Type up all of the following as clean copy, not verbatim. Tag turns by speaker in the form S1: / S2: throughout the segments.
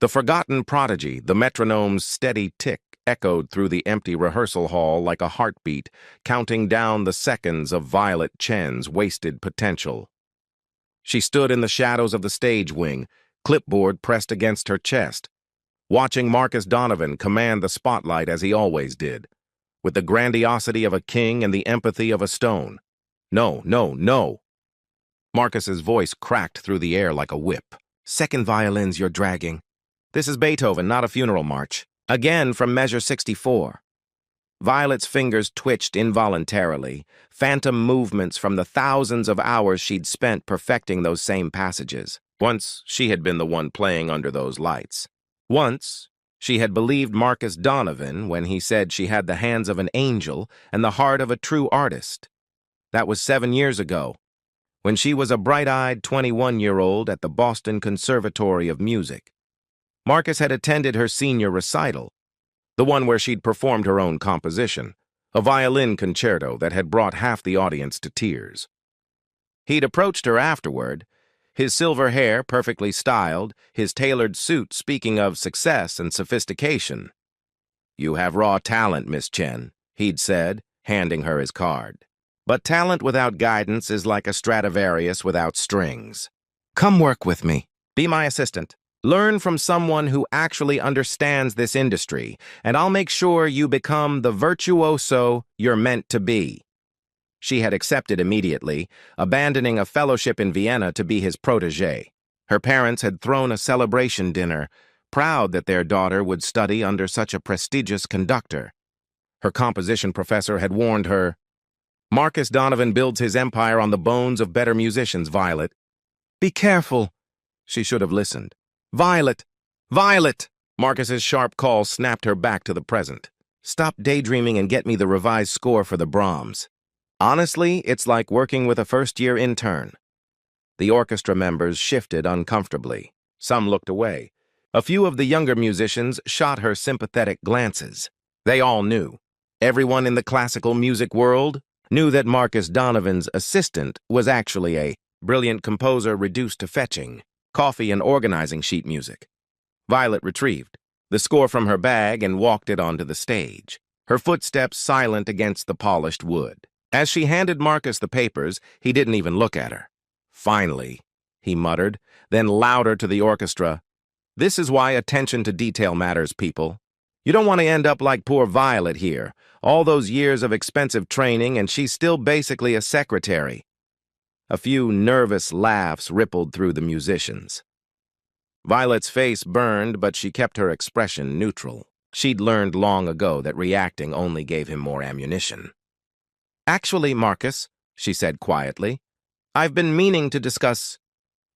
S1: The forgotten prodigy, the metronome's steady tick, echoed through the empty rehearsal hall like a heartbeat, counting down the seconds of Violet Chen's wasted potential. She stood in the shadows of the stage wing, clipboard pressed against her chest, watching Marcus Donovan command the spotlight as he always did, with the grandiosity of a king and the empathy of a stone. No, no, no. Marcus's voice cracked through the air like a whip. Second violins you're dragging. This is Beethoven, not a funeral march. Again from measure 64. Violet's fingers twitched involuntarily, phantom movements from the thousands of hours she'd spent perfecting those same passages. Once, she had been the one playing under those lights. Once, she had believed Marcus Donovan when he said she had the hands of an angel and the heart of a true artist. That was 7 years ago, when she was a bright-eyed 21-year-old at the Boston Conservatory of Music. Marcus had attended her senior recital, the one where she'd performed her own composition, a violin concerto that had brought half the audience to tears. He'd approached her afterward, his silver hair perfectly styled, his tailored suit speaking of success and sophistication. "You have raw talent, Miss Chen," he'd said, handing her his card. "But talent without guidance is like a Stradivarius without strings. Come work with me. Be my assistant. Learn from someone who actually understands this industry, and I'll make sure you become the virtuoso you're meant to be." She had accepted immediately, abandoning a fellowship in Vienna to be his protégé. Her parents had thrown a celebration dinner, proud that their daughter would study under such a prestigious conductor. Her composition professor had warned her, "Marcus Donovan builds his empire on the bones of better musicians, Violet." "Be careful." She should have listened. "Violet! Violet!" Marcus's sharp call snapped her back to the present. "Stop daydreaming and get me the revised score for the Brahms. Honestly, it's like working with a first-year intern." The orchestra members shifted uncomfortably. Some looked away. A few of the younger musicians shot her sympathetic glances. They all knew. Everyone in the classical music world knew that Marcus Donovan's assistant was actually a brilliant composer reduced to fetching coffee and organizing sheet music. Violet retrieved the score from her bag and walked it onto the stage, her footsteps silent against the polished wood. As she handed Marcus the papers, he didn't even look at her. "Finally," he muttered, then louder to the orchestra, "This is why attention to detail matters, people. You don't want to end up like poor Violet here, all those years of expensive training and she's still basically a secretary." A few nervous laughs rippled through the musicians. Violet's face burned, but she kept her expression neutral. She'd learned long ago that reacting only gave him more ammunition. "Actually, Marcus," she said quietly, "I've been meaning to discuss—"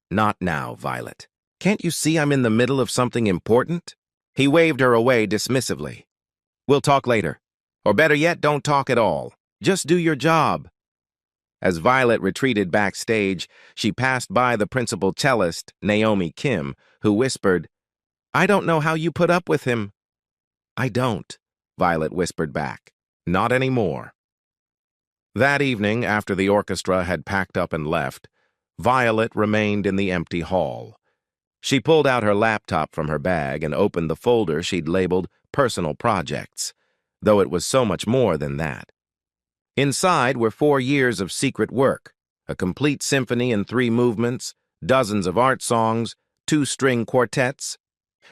S1: "Not now, Violet. Can't you see I'm in the middle of something important?" He waved her away dismissively. "We'll talk later. Or better yet, don't talk at all. Just do your job." As Violet retreated backstage, she passed by the principal cellist, Naomi Kim, who whispered, "I don't know how you put up with him." "I don't," Violet whispered back. "Not anymore." That evening, after the orchestra had packed up and left, Violet remained in the empty hall. She pulled out her laptop from her bag and opened the folder she'd labeled Personal Projects, though it was so much more than that. Inside were 4 years of secret work, a complete symphony in 3 movements, dozens of art songs, 2 string quartets,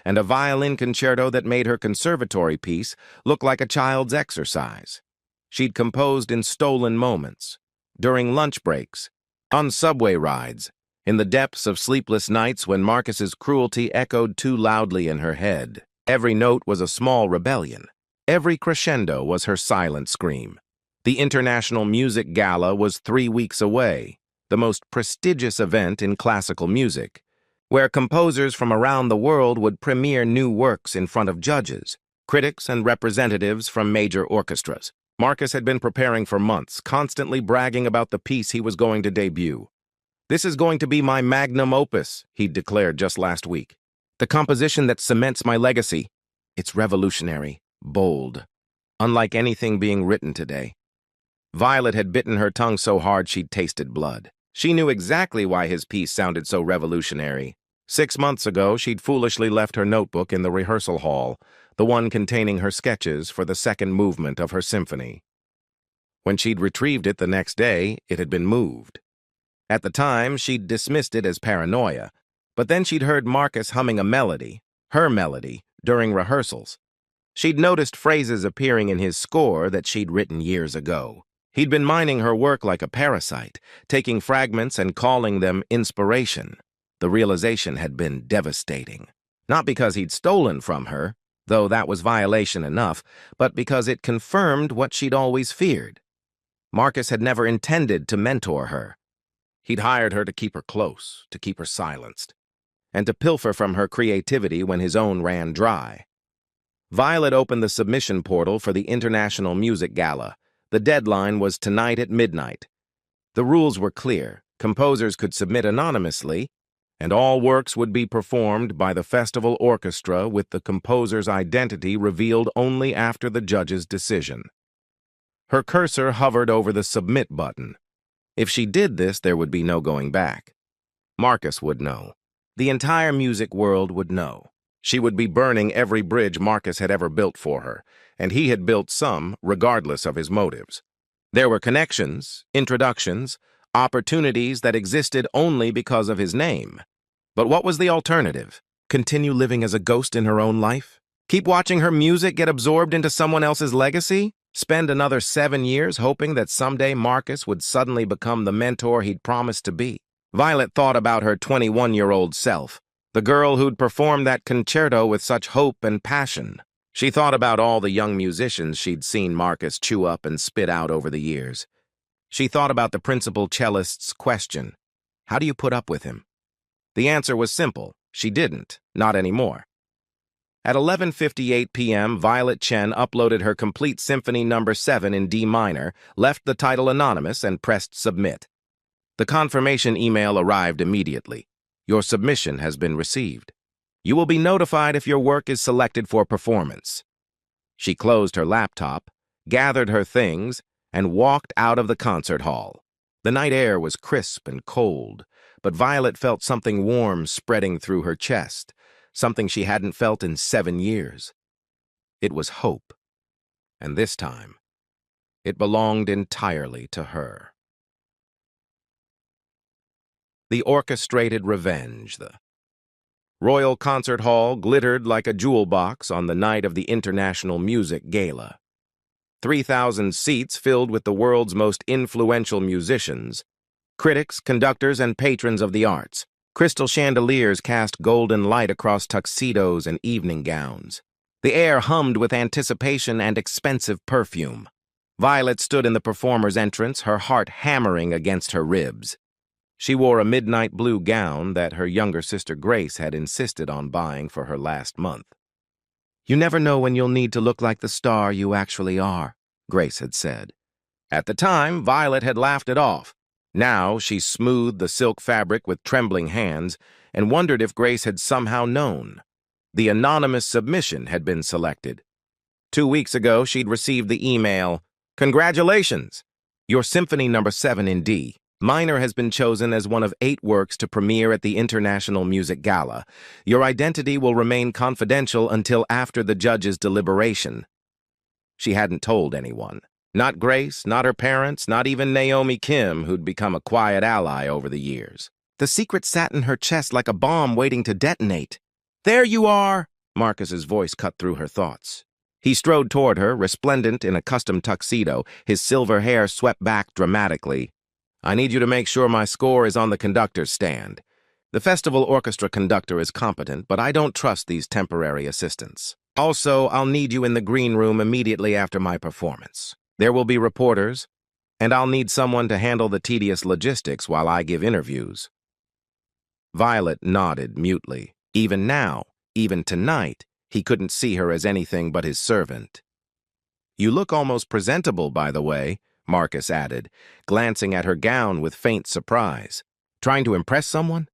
S1: and a violin concerto that made her conservatory piece look like a child's exercise. She'd composed in stolen moments, during lunch breaks, on subway rides, in the depths of sleepless nights when Marcus's cruelty echoed too loudly in her head. Every note was a small rebellion. Every crescendo was her silent scream. The International Music Gala was 3 weeks away, the most prestigious event in classical music, where composers from around the world would premiere new works in front of judges, critics, and representatives from major orchestras. Marcus had been preparing for months, constantly bragging about the piece he was going to debut. "This is going to be my magnum opus," he'd declared just last week. "The composition that cements my legacy. It's revolutionary, bold, unlike anything being written today." Violet had bitten her tongue so hard she'd tasted blood. She knew exactly why his piece sounded so revolutionary, 6 months ago, she'd foolishly left her notebook in the rehearsal hall, the one containing her sketches for the second movement of her symphony. When she'd retrieved it the next day, it had been moved. At the time, she'd dismissed it as paranoia, but then she'd heard Marcus humming a melody, her melody, during rehearsals. She'd noticed phrases appearing in his score that she'd written years ago. He'd been mining her work like a parasite, taking fragments and calling them inspiration. The realization had been devastating. Not because he'd stolen from her, though that was violation enough, but because it confirmed what she'd always feared. Marcus had never intended to mentor her. He'd hired her to keep her close, to keep her silenced, and to pilfer from her creativity when his own ran dry. Violet opened the submission portal for the International Music Gala. The deadline was tonight at midnight. The rules were clear. Composers could submit anonymously, and all works would be performed by the festival orchestra with the composer's identity revealed only after the judge's decision. Her cursor hovered over the submit button. If she did this, there would be no going back. Marcus would know. The entire music world would know. She would be burning every bridge Marcus had ever built for her, and he had built some, regardless of his motives. There were connections, introductions, opportunities that existed only because of his name. But what was the alternative? Continue living as a ghost in her own life? Keep watching her music get absorbed into someone else's legacy? Spend another 7 years hoping that someday Marcus would suddenly become the mentor he'd promised to be? Violet thought about her 21-year-old self, the girl who'd performed that concerto with such hope and passion. She thought about all the young musicians she'd seen Marcus chew up and spit out over the years. She thought about the principal cellist's question, how do you put up with him? The answer was simple. She didn't. Not anymore. At 11:58 p.m., Violet Chen uploaded her complete Symphony No. 7 in D minor, left the title anonymous, and pressed submit. The confirmation email arrived immediately. Your submission has been received. You will be notified if your work is selected for performance. She closed her laptop, gathered her things, and walked out of the concert hall. The night air was crisp and cold, but Violet felt something warm spreading through her chest, something she hadn't felt in 7 years. It was hope, and this time, it belonged entirely to her. The orchestrated revenge. The Royal Concert Hall glittered like a jewel box on the night of the International Music Gala. 3,000 seats filled with the world's most influential musicians, critics, conductors, and patrons of the arts. Crystal chandeliers cast golden light across tuxedos and evening gowns. The air hummed with anticipation and expensive perfume. Violet stood in the performer's entrance, her heart hammering against her ribs. She wore a midnight blue gown that her younger sister Grace had insisted on buying for her last month. You never know when you'll need to look like the star you actually are, Grace had said. At the time, Violet had laughed it off. Now she smoothed the silk fabric with trembling hands and wondered if Grace had somehow known. The anonymous submission had been selected. 2 weeks ago, she'd received the email, "Congratulations! Your Symphony No. 7 in D minor has been chosen as one of 8 works to premiere at the International Music Gala. Your identity will remain confidential until after the judge's deliberation." She hadn't told anyone. Not Grace, not her parents, not even Naomi Kim, who'd become a quiet ally over the years. The secret sat in her chest like a bomb waiting to detonate. "There you are!" Marcus's voice cut through her thoughts. He strode toward her, resplendent in a custom tuxedo, his silver hair swept back dramatically. "I need you to make sure my score is on the conductor's stand. The festival orchestra conductor is competent, but I don't trust these temporary assistants. Also, I'll need you in the green room immediately after my performance. There will be reporters, and I'll need someone to handle the tedious logistics while I give interviews." Violet nodded mutely. Even now, even tonight, he couldn't see her as anything but his servant. "You look almost presentable, by the way," Marcus added, glancing at her gown with faint surprise. "Trying to impress someone?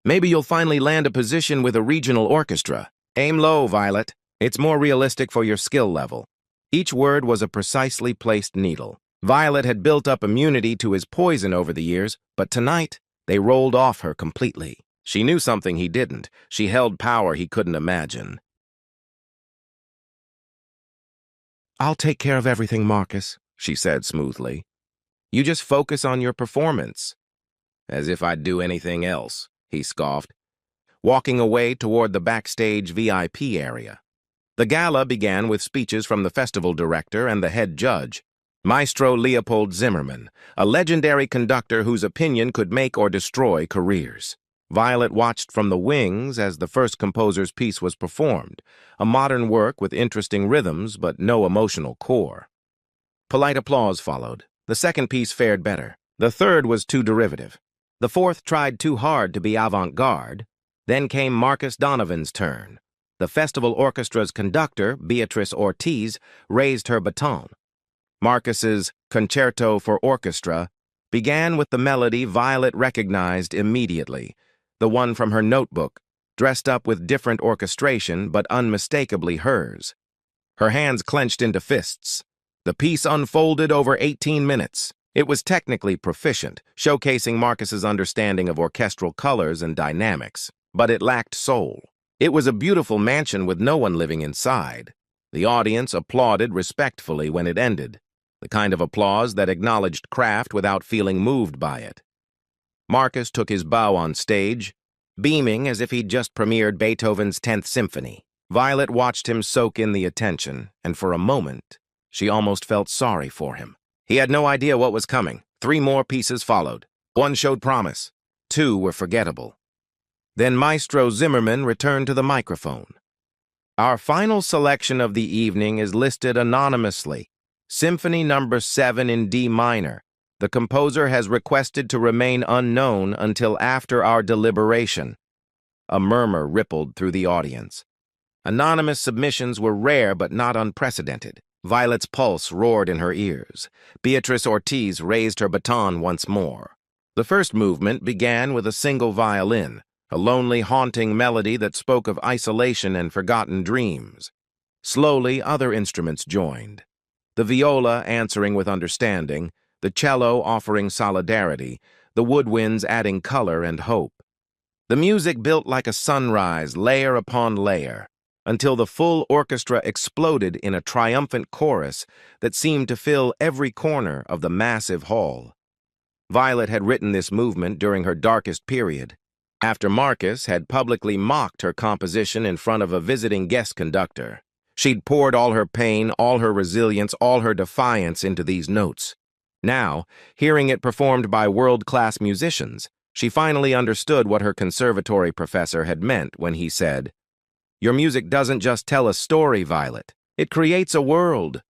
S1: Maybe you'll finally land a position with a regional orchestra. Aim low, Violet. It's more realistic for your skill level." Each word was a precisely placed needle. Violet had built up immunity to his poison over the years, but tonight they rolled off her completely. She knew something he didn't. She held power he couldn't imagine. "I'll take care of everything, Marcus," she said smoothly. "You just focus on your performance." "As if I'd do anything else," he scoffed, walking away toward the backstage VIP area. The gala began with speeches from the festival director and the head judge, Maestro Leopold Zimmermann, a legendary conductor whose opinion could make or destroy careers. Violet watched from the wings as the first composer's piece was performed, a modern work with interesting rhythms but no emotional core. Polite applause followed. The second piece fared better. The third was too derivative. The fourth tried too hard to be avant-garde. Then came Marcus Donovan's turn. The festival orchestra's conductor, Beatrice Ortiz, raised her baton. Marcus's Concerto for Orchestra began with the melody Violet recognized immediately, the one from her notebook, dressed up with different orchestration but unmistakably hers. Her hands clenched into fists. The piece unfolded over 18 minutes. It was technically proficient, showcasing Marcus's understanding of orchestral colors and dynamics, but it lacked soul. It was a beautiful mansion with no one living inside. The audience applauded respectfully when it ended, the kind of applause that acknowledged craft without feeling moved by it. Marcus took his bow on stage, beaming as if he'd just premiered Beethoven's 10th Symphony. Violet watched him soak in the attention, and for a moment, she almost felt sorry for him. He had no idea what was coming. 3 more pieces followed. 1 showed promise. 2 were forgettable. Then Maestro Zimmermann returned to the microphone. "Our final selection of the evening is listed anonymously. Symphony No. 7 in D minor. The composer has requested to remain unknown until after our deliberation." A murmur rippled through the audience. Anonymous submissions were rare but not unprecedented. Violet's pulse roared in her ears. Beatrice Ortiz raised her baton once more. The first movement began with a single violin, a lonely, haunting melody that spoke of isolation and forgotten dreams. Slowly, other instruments joined. The viola answering with understanding, the cello offering solidarity, the woodwinds adding color and hope. The music built like a sunrise, layer upon layer, until the full orchestra exploded in a triumphant chorus that seemed to fill every corner of the massive hall. Violet had written this movement during her darkest period, after Marcus had publicly mocked her composition in front of a visiting guest conductor. She'd poured all her pain, all her resilience, all her defiance into these notes. Now, hearing it performed by world-class musicians, she finally understood what her conservatory professor had meant when he said, "Your music doesn't just tell a story, Violet. It creates a world."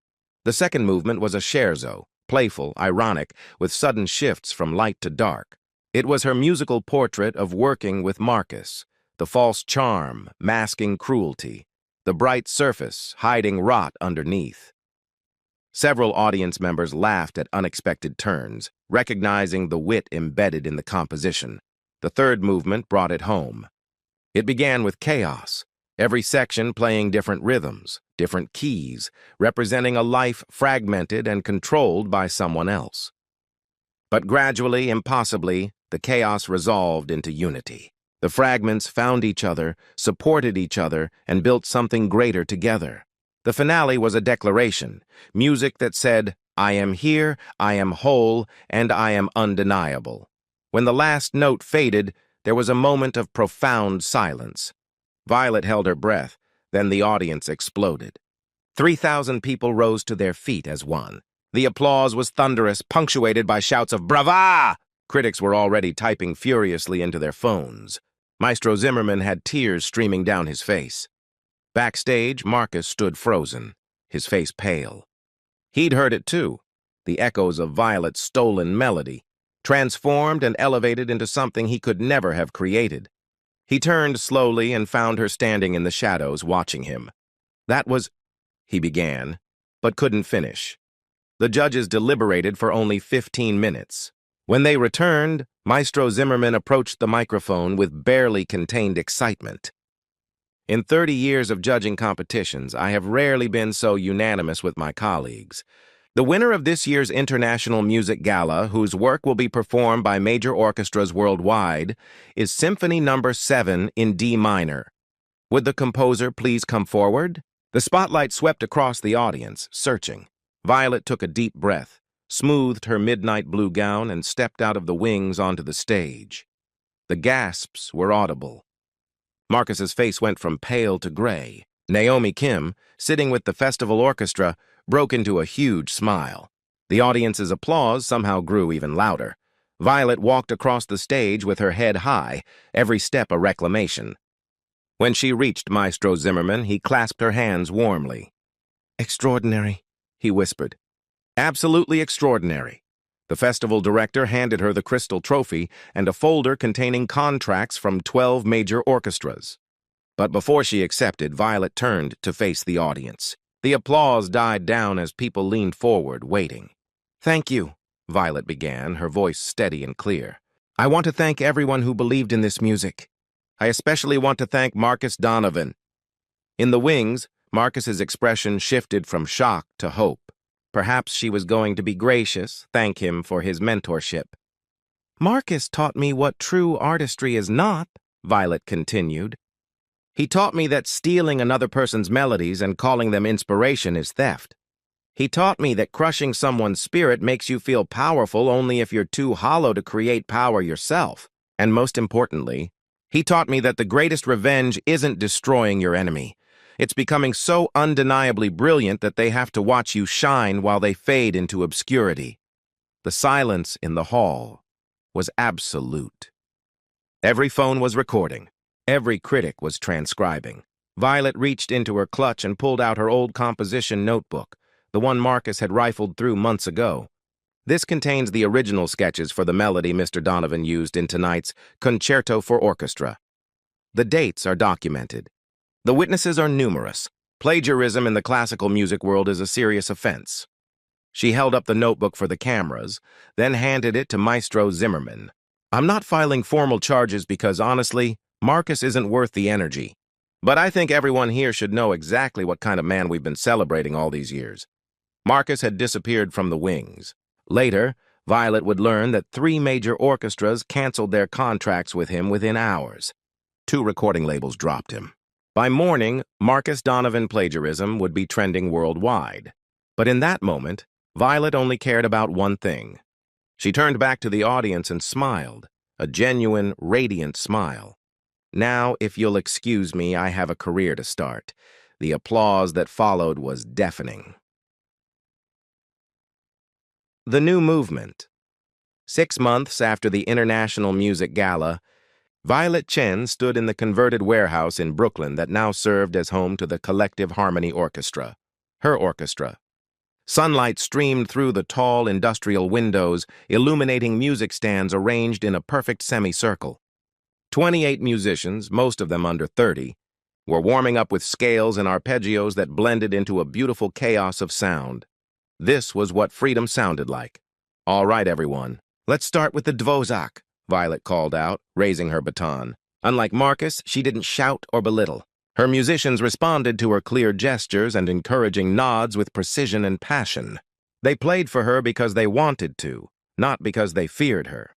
S1: The second movement was a scherzo, playful, ironic, with sudden shifts from light to dark. It was her musical portrait of working with Marcus, the false charm masking cruelty, the bright surface hiding rot underneath. Several audience members laughed at unexpected turns, recognizing the wit embedded in the composition. The third movement brought it home. It began with chaos, every section playing different rhythms, different keys, representing a life fragmented and controlled by someone else. But gradually, impossibly, the chaos resolved into unity. The fragments found each other, supported each other, and built something greater together. The finale was a declaration, music that said, "I am here, I am whole, and I am undeniable." When the last note faded, there was a moment of profound silence. Violet held her breath, then the audience exploded. 3,000 people rose to their feet as one. The applause was thunderous, punctuated by shouts of "Brava!" Critics were already typing furiously into their phones. Maestro Zimmermann had tears streaming down his face. Backstage, Marcus stood frozen, his face pale. He'd heard it too, the echoes of Violet's stolen melody, transformed and elevated into something he could never have created. He turned slowly and found her standing in the shadows, watching him. "That was—" he began, but couldn't finish. The judges deliberated for only 15 minutes. When they returned, Maestro Zimmermann approached the microphone with barely contained excitement. "In 30 years of judging competitions, I have rarely been so unanimous with my colleagues. The winner of this year's International Music Gala, whose work will be performed by major orchestras worldwide, is Symphony No. 7 in D minor. Would the composer please come forward? The spotlight swept across the audience, searching. Violet took a deep breath, smoothed her midnight blue gown, and stepped out of the wings onto the stage. The gasps were audible. Marcus's face went from pale to gray. Naomi Kim, sitting with the festival orchestra, broke into a huge smile. The audience's applause somehow grew even louder. Violet walked across the stage with her head high, every step a reclamation. When she reached Maestro Zimmerman, he clasped her hands warmly. "Extraordinary," he whispered. "Absolutely extraordinary." The festival director handed her the crystal trophy and a folder containing contracts from 12 major orchestras. But before she accepted, Violet turned to face the audience. The applause died down as people leaned forward, waiting. "Thank you," Violet began, her voice steady and clear. "I want to thank everyone who believed in this music. I especially want to thank Marcus Donovan." In the wings, Marcus's expression shifted from shock to hope. Perhaps she was going to be gracious, thank him for his mentorship. "Marcus taught me what true artistry is not," Violet continued. "He taught me that stealing another person's melodies and calling them inspiration is theft. He taught me that crushing someone's spirit makes you feel powerful only if you're too hollow to create power yourself. And most importantly, he taught me that the greatest revenge isn't destroying your enemy. It's becoming so undeniably brilliant that they have to watch you shine while they fade into obscurity." The silence in the hall was absolute. Every phone was recording. Every critic was transcribing. Violet reached into her clutch and pulled out her old composition notebook, the one Marcus had rifled through months ago. This contains the original sketches for the melody Mr. Donovan used in tonight's Concerto for Orchestra. The dates are documented. The witnesses are numerous. Plagiarism in the classical music world is a serious offense. She held up the notebook for the cameras, then handed it to Maestro Zimmerman. "I'm not filing formal charges because, honestly, Marcus isn't worth the energy. But I think everyone here should know exactly what kind of man we've been celebrating all these years." Marcus had disappeared from the wings. Later, Violet would learn that 3 major orchestras canceled their contracts with him within hours. 2 recording labels dropped him. By morning, Marcus Donovan plagiarism would be trending worldwide. But in that moment, Violet only cared about one thing. She turned back to the audience and smiled, a genuine, radiant smile. "Now, if you'll excuse me, I have a career to start." The applause that followed was deafening. The new movement. 6 months after the International Music Gala, Violet Chen stood in the converted warehouse in Brooklyn that now served as home to the Collective Harmony Orchestra, her orchestra. Sunlight streamed through the tall industrial windows, illuminating music stands arranged in a perfect semicircle. 28 musicians, most of them under 30, were warming up with scales and arpeggios that blended into a beautiful chaos of sound. This was what freedom sounded like. "All right, everyone, let's start with the Dvořák," Violet called out, raising her baton. Unlike Marcus, she didn't shout or belittle. Her musicians responded to her clear gestures and encouraging nods with precision and passion. They played for her because they wanted to, not because they feared her.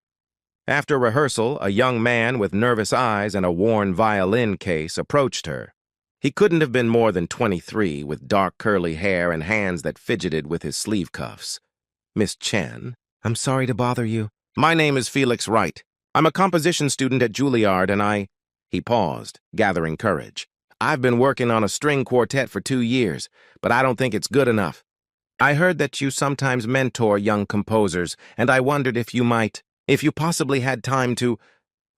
S1: After rehearsal, a young man with nervous eyes and a worn violin case approached her. He couldn't have been more than 23, with dark curly hair and hands that fidgeted with his sleeve cuffs. "Miss Chen, I'm sorry to bother you. My name is Felix Wright. I'm a composition student at Juilliard and He paused, gathering courage. "I've been working on a string quartet for 2 years, but I don't think it's good enough. I heard that you sometimes mentor young composers, and I wondered if you possibly had time to—"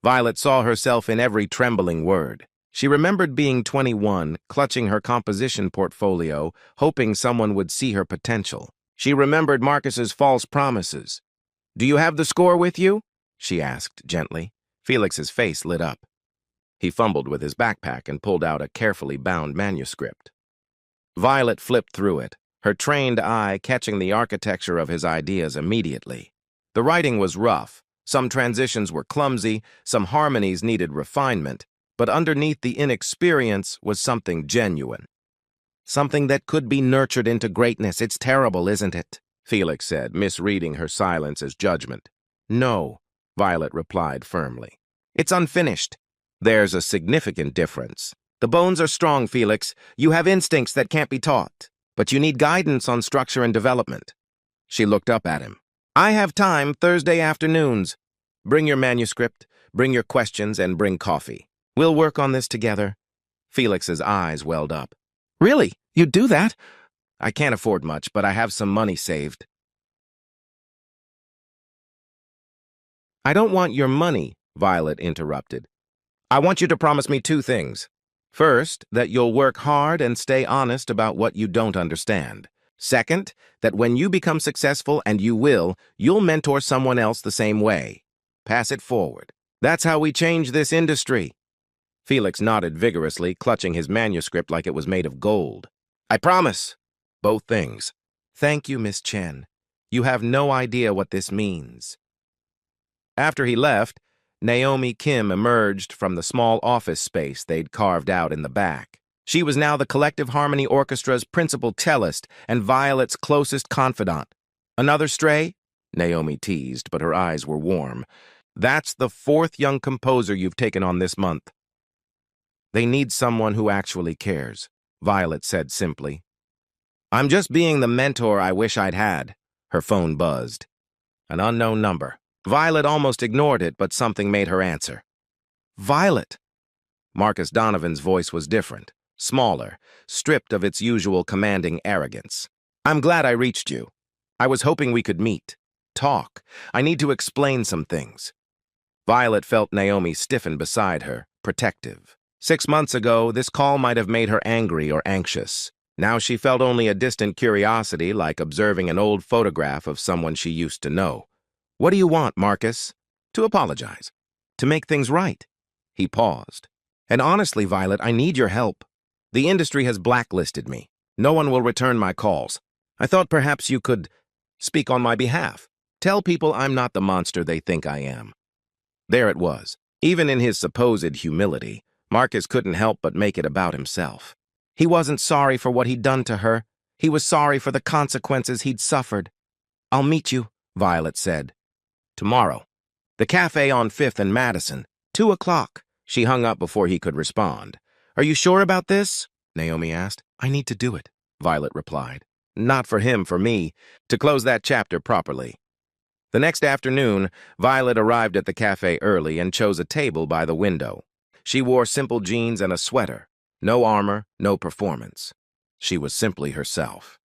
S1: Violet saw herself in every trembling word. She remembered being 21, clutching her composition portfolio, hoping someone would see her potential. She remembered Marcus's false promises. "Do you have the score with you?" she asked gently. Felix's face lit up. He fumbled with his backpack and pulled out a carefully bound manuscript. Violet flipped through it, her trained eye catching the architecture of his ideas immediately. The writing was rough. Some transitions were clumsy, some harmonies needed refinement, but underneath the inexperience was something genuine. Something that could be nurtured into greatness. "It's terrible, isn't it?" Felix said, misreading her silence as judgment. No, Violet replied firmly. It's unfinished. There's a significant difference. The bones are strong, Felix. You have instincts that can't be taught, but you need guidance on structure and development. She looked up at him. I have time Thursday afternoons. Bring your manuscript, bring your questions, and bring coffee. We'll work on this together. Felix's eyes welled up. Really? You'd do that? I can't afford much, but I have some money saved. I don't want your money, Violet interrupted. I want you to promise me two things. First, that you'll work hard and stay honest about what you don't understand. Second, that when you become successful, and you will, you'll mentor someone else the same way. Pass it forward. That's how we change this industry. Felix nodded vigorously, clutching his manuscript like it was made of gold. I promise. Both things. Thank you, Miss Chen. You have no idea what this means. After he left, Naomi Kim emerged from the small office space they'd carved out in the back. She was now the Collective Harmony Orchestra's principal cellist and Violet's closest confidant. Another stray? Naomi teased, but her eyes were warm. That's the fourth young composer you've taken on this month. They need someone who actually cares, Violet said simply. I'm just being the mentor I wish I'd had. Her phone buzzed. An unknown number. Violet almost ignored it, but something made her answer. Violet! Marcus Donovan's voice was different, smaller, stripped of its usual commanding arrogance. I'm glad I reached you. I was hoping we could meet, talk. I need to explain some things. Violet felt Naomi stiffen beside her, protective. 6 months ago, this call might have made her angry or anxious. Now she felt only a distant curiosity, like observing an old photograph of someone she used to know. What do you want, Marcus? To apologize. To make things right. He paused. And honestly, Violet, I need your help. The industry has blacklisted me. No one will return my calls. I thought perhaps you could speak on my behalf. Tell people I'm not the monster they think I am. There it was. Even in his supposed humility, Marcus couldn't help but make it about himself. He wasn't sorry for what he'd done to her. He was sorry for the consequences he'd suffered. I'll meet you, Violet said. Tomorrow. The cafe on 5th and Madison. 2 o'clock. She hung up before he could respond. Are you sure about this? Naomi asked. I need to do it, Violet replied. Not for him, for me, to close that chapter properly. The next afternoon, Violet arrived at the cafe early and chose a table by the window. She wore simple jeans and a sweater. No armor, no performance. She was simply herself.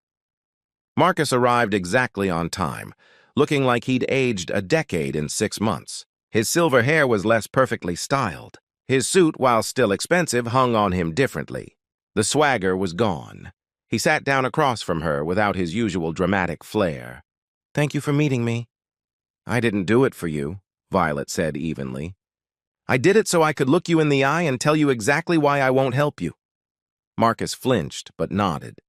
S1: Marcus arrived exactly on time, looking like he'd aged a decade in 6 months. His silver hair was less perfectly styled. His suit, while still expensive, hung on him differently. The swagger was gone. He sat down across from her without his usual dramatic flair. Thank you for meeting me. I didn't do it for you, Violet said evenly. I did it so I could look you in the eye and tell you exactly why I won't help you. Marcus flinched, but nodded.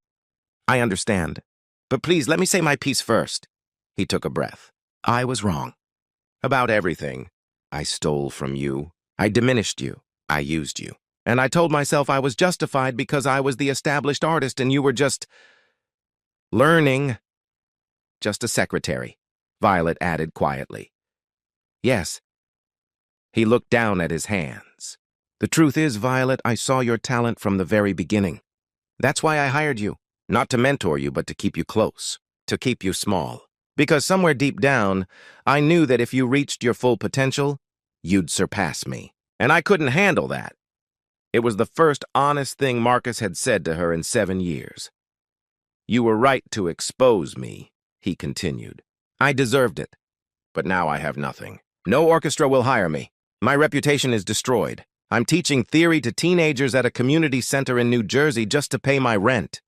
S1: I understand. But please, let me say my piece first. He took a breath. I was wrong. About everything. I stole from you. I diminished you. I used you. And I told myself I was justified because I was the established artist and you were just learning. Just a secretary, Violet added quietly. Yes. He looked down at his hands. The truth is, Violet, I saw your talent from the very beginning. That's why I hired you. Not to mentor you, but to keep you close. To keep you small. Because somewhere deep down, I knew that if you reached your full potential, you'd surpass me. And I couldn't handle that. It was the first honest thing Marcus had said to her in 7 years. You were right to expose me, he continued. I deserved it. But now I have nothing. No orchestra will hire me. My reputation is destroyed. I'm teaching theory to teenagers at a community center in New Jersey just to pay my rent.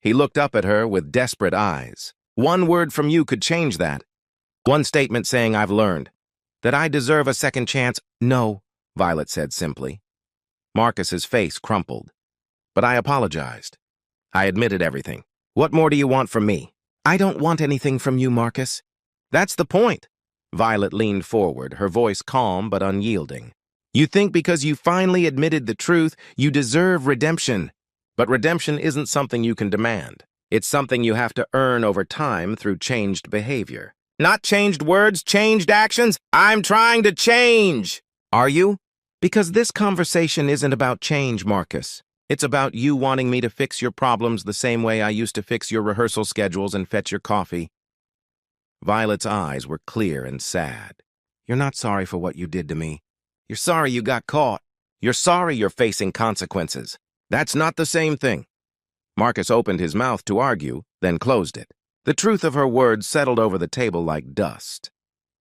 S1: He looked up at her with desperate eyes. One word from you could change that. One statement saying I've learned. That I deserve a second chance. No, Violet said simply. Marcus's face crumpled. But I apologized. I admitted everything. What more do you want from me? I don't want anything from you, Marcus. That's the point. Violet leaned forward, her voice calm but unyielding. You think because you finally admitted the truth, you deserve redemption. But redemption isn't something you can demand. It's something you have to earn over time through changed behavior. Not changed words, changed actions. I'm trying to change. Are you? Because this conversation isn't about change, Marcus. It's about you wanting me to fix your problems the same way I used to fix your rehearsal schedules and fetch your coffee. Violet's eyes were clear and sad. You're not sorry for what you did to me. You're sorry you got caught. You're sorry you're facing consequences. That's not the same thing. Marcus opened his mouth to argue, then closed it. The truth of her words settled over the table like dust.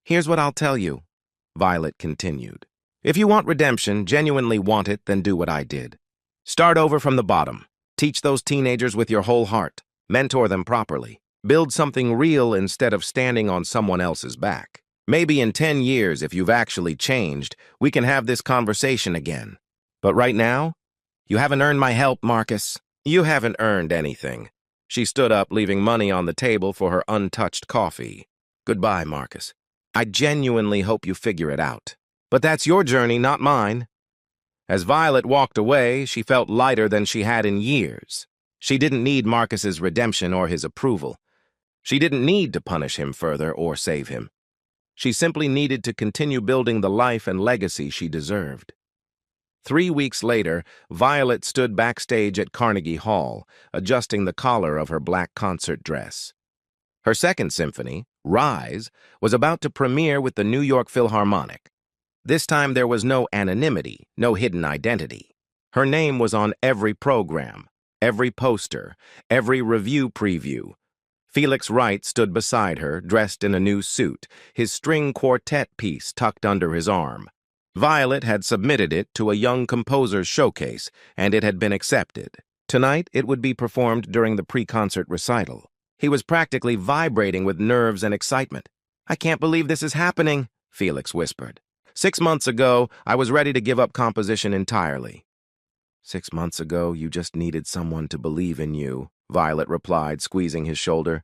S1: Here's what I'll tell you, Violet continued. If you want redemption, genuinely want it, then do what I did. Start over from the bottom. Teach those teenagers with your whole heart. Mentor them properly. Build something real instead of standing on someone else's back. Maybe in 10 years, if you've actually changed, we can have this conversation again. But right now, you haven't earned my help, Marcus. You haven't earned anything. She stood up, leaving money on the table for her untouched coffee. Goodbye, Marcus. I genuinely hope you figure it out. But that's your journey, not mine. As Violet walked away, she felt lighter than she had in years. She didn't need Marcus's redemption or his approval. She didn't need to punish him further or save him. She simply needed to continue building the life and legacy she deserved. 3 weeks later, Violet stood backstage at Carnegie Hall, adjusting the collar of her black concert dress. Her second symphony, Rise, was about to premiere with the New York Philharmonic. This time there was no anonymity, no hidden identity. Her name was on every program, every poster, every review preview. Felix Wright stood beside her, dressed in a new suit, his string quartet piece tucked under his arm. Violet had submitted it to a young composer's showcase, and it had been accepted. Tonight, it would be performed during the pre-concert recital. He was practically vibrating with nerves and excitement. I can't believe this is happening, Felix whispered. 6 months ago, I was ready to give up composition entirely. 6 months ago, you just needed someone to believe in you, Violet replied, squeezing his shoulder.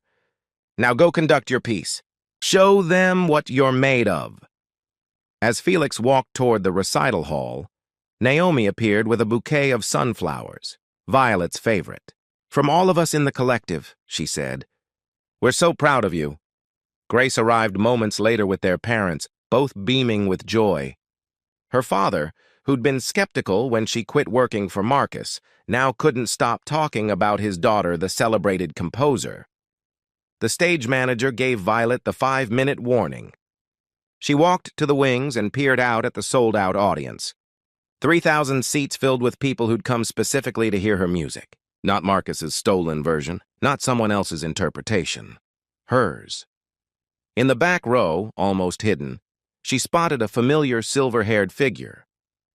S1: Now go conduct your piece. Show them what you're made of. As Felix walked toward the recital hall, Naomi appeared with a bouquet of sunflowers, Violet's favorite. From all of us in the collective, she said. We're so proud of you. Grace arrived moments later with their parents, both beaming with joy. Her father, who'd been skeptical when she quit working for Marcus, now couldn't stop talking about his daughter, the celebrated composer. The stage manager gave Violet the 5-minute warning. She walked to the wings and peered out at the sold-out audience. 3,000 seats filled with people who'd come specifically to hear her music. Not Marcus's stolen version, not someone else's interpretation. Hers. In the back row, almost hidden, she spotted a familiar silver-haired figure.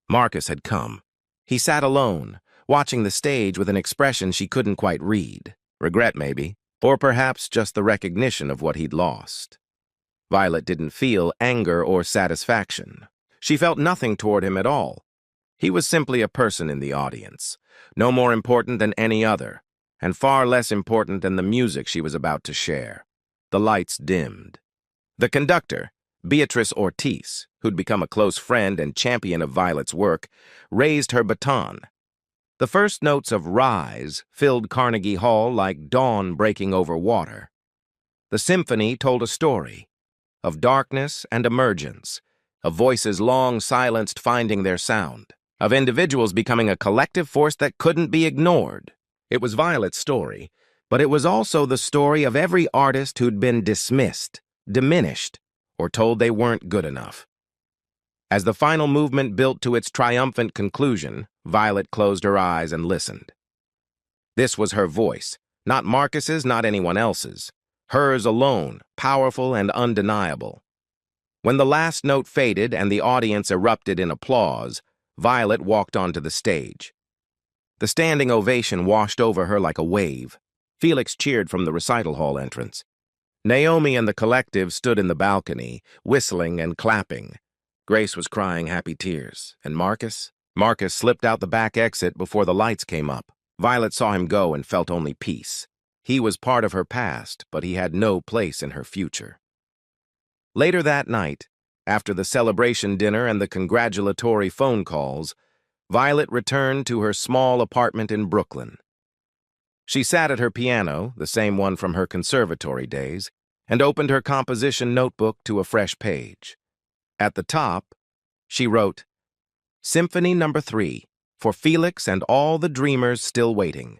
S1: Marcus had come. He sat alone, watching the stage with an expression she couldn't quite read. Regret, maybe, or perhaps just the recognition of what he'd lost. Violet didn't feel anger or satisfaction. She felt nothing toward him at all. He was simply a person in the audience, no more important than any other, and far less important than the music she was about to share. The lights dimmed. The conductor, Beatrice Ortiz, who'd become a close friend and champion of Violet's work, raised her baton. The first notes of Rise filled Carnegie Hall like dawn breaking over water. The symphony told a story of darkness and emergence, of voices long silenced finding their sound, of individuals becoming a collective force that couldn't be ignored. It was Violet's story, but it was also the story of every artist who'd been dismissed, diminished, or told they weren't good enough. As the final movement built to its triumphant conclusion, Violet closed her eyes and listened. This was her voice, not Marcus's, not anyone else's. Hers alone, powerful and undeniable. When the last note faded and the audience erupted in applause, Violet walked onto the stage. The standing ovation washed over her like a wave. Felix cheered from the recital hall entrance. Naomi and the collective stood in the balcony, whistling and clapping. Grace was crying happy tears. And Marcus? Marcus slipped out the back exit before the lights came up. Violet saw him go and felt only peace. He was part of her past, but he had no place in her future. Later that night, after the celebration dinner and the congratulatory phone calls, Violet returned to her small apartment in Brooklyn. She sat at her piano, the same one from her conservatory days, and opened her composition notebook to a fresh page. At the top, she wrote, Symphony No. 3, for Felix and all the dreamers still waiting.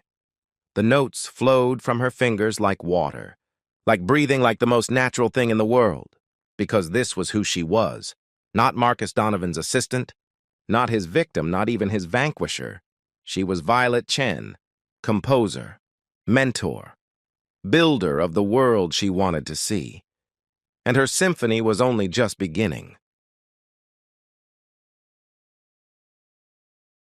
S1: The notes flowed from her fingers like water, like breathing like the most natural thing in the world, because this was who she was, not Marcus Donovan's assistant, not his victim, not even his vanquisher. She was Violet Chen, composer, mentor, builder of the world she wanted to see. And her symphony was only just beginning.